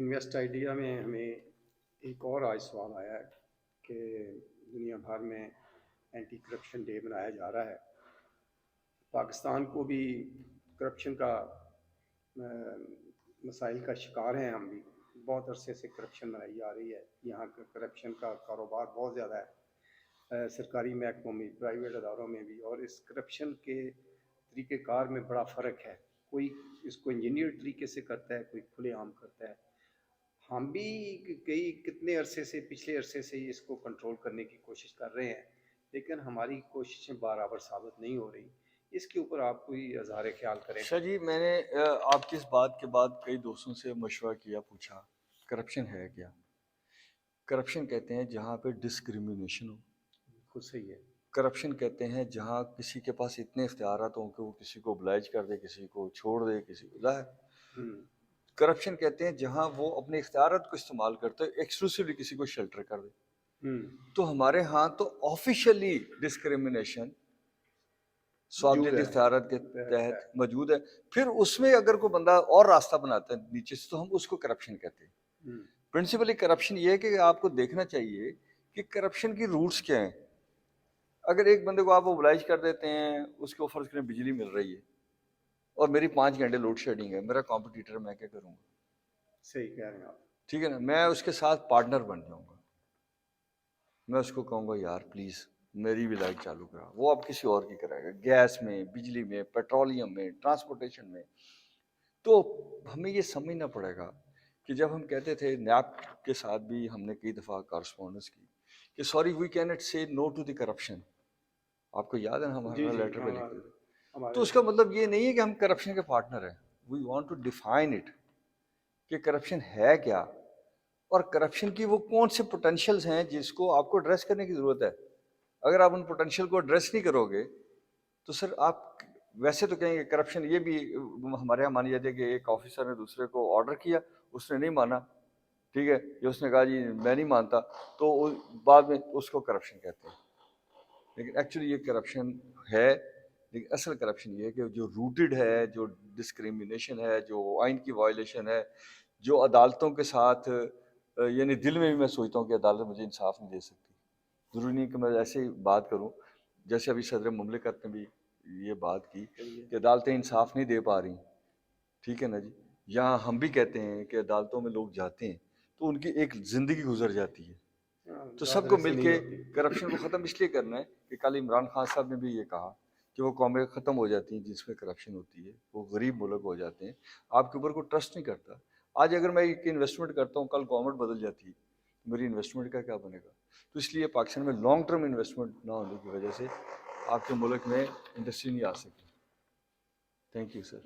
Invest idea میں ہمیں ایک اور آج سوال آیا ہے کہ دنیا بھر میں اینٹی کرپشن ڈے منایا جا رہا ہے. پاکستان کو بھی کرپشن کا مسائل کا شکار ہیں. ہم بھی بہت عرصے سے کرپشن منائی جا رہی ہے. یہاں کا کرپشن کا کاروبار بہت زیادہ ہے، سرکاری محکموں میں، پرائیویٹ اداروں میں بھی. اور اس کرپشن کے طریقہ کار میں بڑا فرق ہے. کوئی اس کو انجینئر طریقے سے کرتا ہے، کوئی کھلے عام کرتا ہے. ہم بھی کتنے عرصے سے، پچھلے عرصے سے اس کو کنٹرول کرنے کی کوشش کر رہے ہیں، لیکن ہماری کوششیں برابر ثابت نہیں ہو رہی. اس کے اوپر آپ کوئی اظہار خیال کریں. شاہ جی، میں نے آپ کی اس بات کے بعد کئی دوستوں سے مشورہ کیا، پوچھا کرپشن ہے کیا. کرپشن کہتے ہیں جہاں پہ ڈسکریمنیشن ہو. بالکل صحیح ہے. کرپشن کہتے ہیں جہاں کسی کے پاس اتنے اختیارات ہوں کہ وہ کسی کو oblige کر دے، کسی کو چھوڑ دے، کسی کو ظاہر. کرپشن کہتے ہیں جہاں وہ اپنے اختیارات کو استعمال کرتے ایکسکلوسیولی کسی کو شیلٹر کر دے. تو ہمارے ہاں تو آفیشلی ڈسکریمنیشن صادریتی اختیارات کے تحت موجود ہے. پھر اس میں اگر کوئی بندہ اور راستہ بناتا ہے نیچے سے تو ہم اس کو کرپشن کہتے ہیں. پرنسپلی کرپشن یہ ہے کہ آپ کو دیکھنا چاہیے کہ کرپشن کی روٹس کیا ہیں. اگر ایک بندے کو آپ اوبلائج کر دیتے ہیں، اس کو فرض کریں بجلی مل رہی ہے اور میری 5 گھنٹے لوڈ شیڈنگ ہے، میرا کمپٹیٹر، میں کیا کروں گا؟ صحیح کہہ رہے ہیں آپ. ٹھیک ہے نا، میں اس کے ساتھ پارٹنر بن جاؤں گا. میں اس کو کہوں گا یار پلیز میری بھی لائٹ چالو کرا. وہ اب کسی اور کی کرائے گا، گیس میں، بجلی میں، پیٹرولیم میں، ٹرانسپورٹیشن میں. تو ہمیں یہ سمجھنا پڑے گا کہ جب ہم کہتے تھے نیب کے ساتھ بھی ہم نے کئی دفعہ کارسپونڈنس کی کہ سوری وی کین ناٹ سے نو ٹو دی کرپشن. آپ کو یاد ہے نا ہمارا لیٹر پہ لکھتے تھے. تو اس کا مطلب یہ نہیں ہے کہ ہم کرپشن کے پارٹنر ہیں. We want to define it کہ کرپشن ہے کیا اور کرپشن کی وہ کون سے پوٹینشیلز ہیں جس کو آپ کو ایڈریس کرنے کی ضرورت ہے. اگر آپ ان پوٹینشیل کو ایڈریس نہیں کرو گے تو سر آپ ویسے تو کہیں گے کرپشن. یہ بھی ہمارے یہاں مانی جاتی ہے کہ ایک آفیسر نے دوسرے کو آرڈر کیا، اس نے نہیں مانا، ٹھیک ہے، یہ اس نے کہا جی میں نہیں مانتا، تو بعد میں اس کو کرپشن کہتے ہیں. لیکن ایکچولی یہ کرپشن ہے. لیکن اصل کرپشن یہ ہے کہ جو روٹڈ ہے، جو ڈسکریمنیشن ہے، جو آئین کی وائلیشن ہے، جو عدالتوں کے ساتھ یعنی دل میں بھی میں سوچتا ہوں کہ عدالت مجھے انصاف نہیں دے سکتی. ضروری نہیں کہ میں ایسے ہی بات کروں، جیسے ابھی صدر مملکت نے بھی یہ بات کی کہ عدالتیں انصاف نہیں دے پا رہی. ٹھیک ہے نا جی. یہاں ہم بھی کہتے ہیں کہ عدالتوں میں لوگ جاتے ہیں تو ان کی ایک زندگی گزر جاتی ہے. تو سب کو مل کے کرپشن کو ختم اس لیے کرنا ہے کہ کل عمران خان صاحب نے بھی یہ کہا کہ وہ قومیں ختم ہو جاتی ہیں جس میں کرپشن ہوتی ہے، وہ غریب ملک ہو جاتے ہیں. آپ کے اوپر کوئی ٹرسٹ نہیں کرتا. آج اگر میں ایک انویسٹمنٹ کرتا ہوں، کل گورنمنٹ بدل جاتی ہے، میری انویسٹمنٹ کا کیا بنے گا؟ تو اس لیے پاکستان میں لانگ ٹرم انویسٹمنٹ نہ ہونے کی وجہ سے آپ کے ملک میں انڈسٹری نہیں آ سکی. Thank you sir.